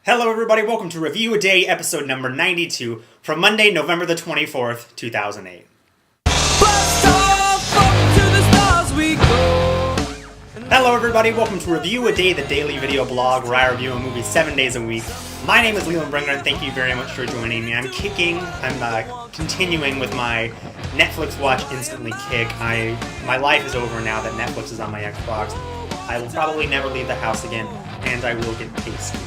Hello, everybody. Welcome to Review a Day, episode number 92, from Monday, November the 24th, 2008. Hello, everybody. Welcome to Review a Day, the daily video blog where I review a movie 7 days a week. My name is Leland Bringer, and thank you very much for joining me. I'm continuing with my Netflix watch instantly kick. My life is over now that Netflix is on my Xbox. I will probably never leave the house again, and I will get pasty.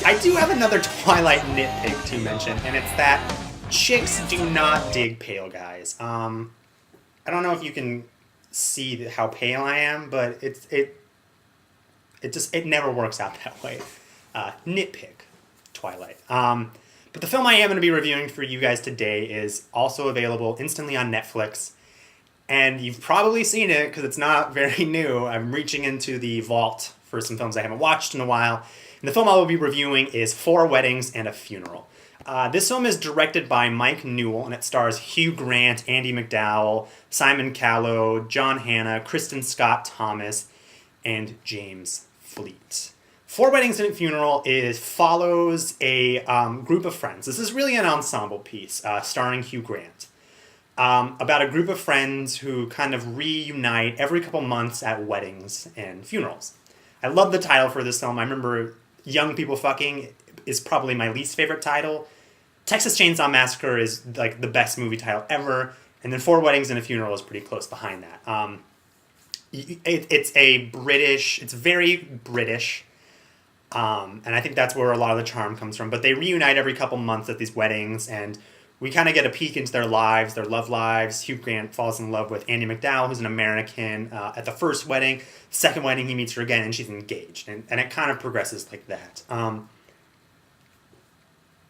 I do have another Twilight nitpick to mention, and it's that chicks do not dig pale guys. I don't know if you can see how pale I am, but it never works out that way. Nitpick, Twilight. But the film I am going to be reviewing for you guys today is also available instantly on Netflix, and you've probably seen it because it's not very new. I'm reaching into the vault for some films I haven't watched in a while. And the film I will be reviewing is Four Weddings and a Funeral. This film is directed by Mike Newell, and it stars Hugh Grant, Andie MacDowell, Simon Callow, John Hannah, Kristen Scott Thomas, and James Fleet. Four Weddings and a Funeral follows a group of friends. This is really an ensemble piece starring Hugh Grant. About a group of friends who kind of reunite every couple months at weddings and funerals. I love the title for this film. I remember Young People Fucking is probably my least favorite title. Texas Chainsaw Massacre is like the best movie title ever. And then Four Weddings and a Funeral is pretty close behind that. It's very British. And I think that's where a lot of the charm comes from. But they reunite every couple months at these weddings, and we kind of get a peek into their lives, their love lives. Hugh Grant falls in love with Andie MacDowell, who's an American, at the first wedding. Second wedding, he meets her again, and she's engaged. And it kind of progresses like that.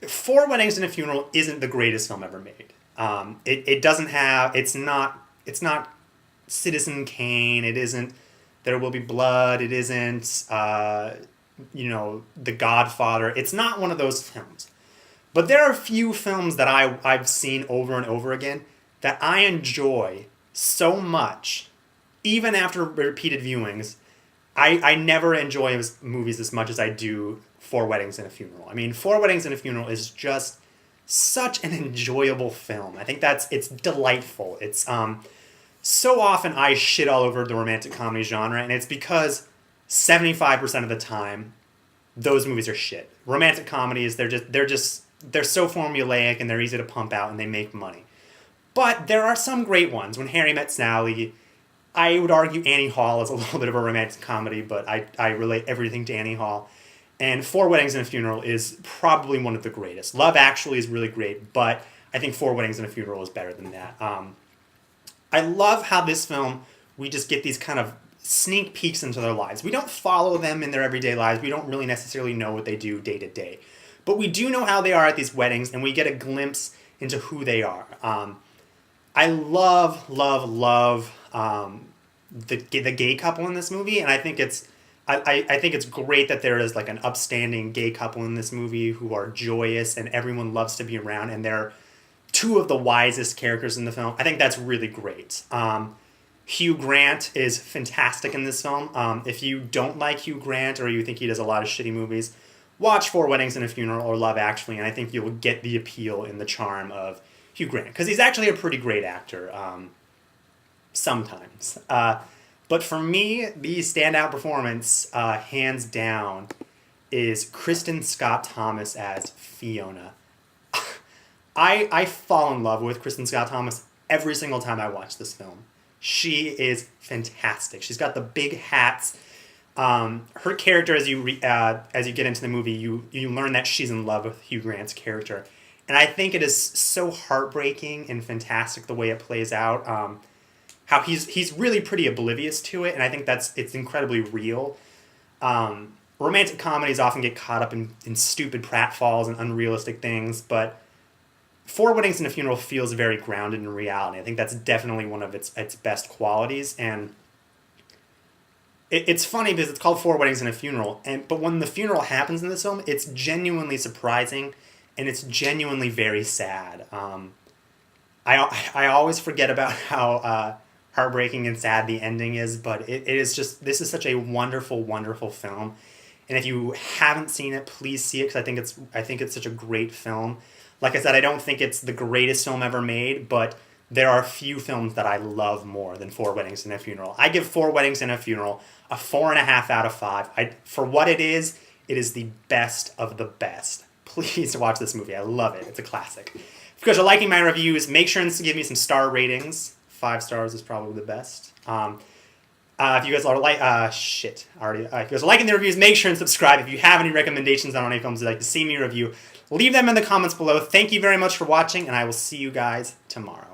Four Weddings and a Funeral isn't the greatest film ever made. It's not Citizen Kane. It isn't There Will Be Blood. It isn't, The Godfather. It's not one of those films. But there are a few films that I've seen over and over again that I enjoy so much, even after repeated viewings. I never enjoy movies as much as I do Four Weddings and a Funeral. I mean, Four Weddings and a Funeral is just such an enjoyable film. I think it's delightful. It's so often I shit all over the romantic comedy genre, and it's because 75% of the time those movies are shit. Romantic comedies, they're so formulaic, and they're easy to pump out, and they make money. But there are some great ones. When Harry Met Sally, I would argue Annie Hall is a little bit of a romantic comedy, but I relate everything to Annie Hall. And Four Weddings and a Funeral is probably one of the greatest. Love Actually is really great, but I think Four Weddings and a Funeral is better than that. I love how this film, we just get these kind of sneak peeks into their lives. We don't follow them in their everyday lives. We don't really necessarily know what they do day to day. But we do know how they are at these weddings, and we get a glimpse into who they are. I love the gay couple in this movie, and I think it's great that there is like an upstanding gay couple in this movie who are joyous and everyone loves to be around, and they're two of the wisest characters in the film. I think that's really great. Hugh Grant is fantastic in this film. If you don't like Hugh Grant, or you think he does a lot of shitty movies, watch Four Weddings and a Funeral or Love Actually, and I think you'll get the appeal and the charm of Hugh Grant, because he's actually a pretty great actor sometimes. But for me, the standout performance, hands down, is Kristen Scott Thomas as Fiona. I fall in love with Kristen Scott Thomas every single time I watch this film. She is fantastic. She's got the big hats. Her character, as you get into the movie, you learn that she's in love with Hugh Grant's character, and I think it is so heartbreaking and fantastic the way it plays out. How he's really pretty oblivious to it, and I think it's incredibly real. Romantic comedies often get caught up in stupid pratfalls and unrealistic things, but Four Weddings and a Funeral feels very grounded in reality. I think that's definitely one of its best qualities, and it's funny because it's called Four Weddings and a Funeral, but when the funeral happens in this film, it's genuinely surprising, and it's genuinely very sad. I always forget about how heartbreaking and sad the ending is, but it is just, this is such a wonderful, wonderful film. And if you haven't seen it, please see it because I think it's such a great film. Like I said, I don't think it's the greatest film ever made, but there are few films that I love more than Four Weddings and a Funeral. I give Four Weddings and a Funeral a 4.5 out of 5. For what it is the best of the best. Please watch this movie. I love it. It's a classic. If you guys are liking my reviews, make sure to give me some star ratings. 5 stars is probably the best. If you guys are if you guys are liking the reviews, make sure and subscribe. If you have any recommendations on any films you'd like to see me review, leave them in the comments below. Thank you very much for watching, and I will see you guys tomorrow.